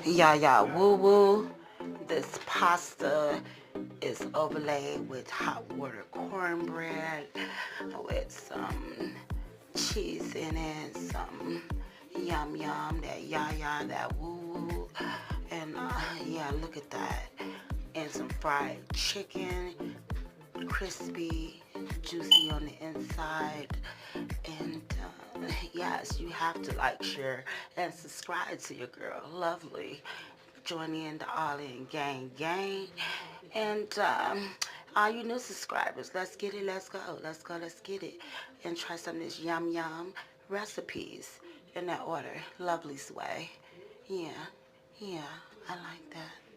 Yeah, woo woo. This pasta is overlaid with hot water cornbread with some cheese in it, some yum yum, that ya, that woo woo. And yeah, look at that. And some fried chicken, crispy, juicy on the inside. And yes, you have to like, share, and subscribe to your girl. Lovely. Join in the All In Gang. And all you new subscribers, let's get it, let's get it. And try some of this yum yum recipes in that order. Lovely way. Yeah, I like that.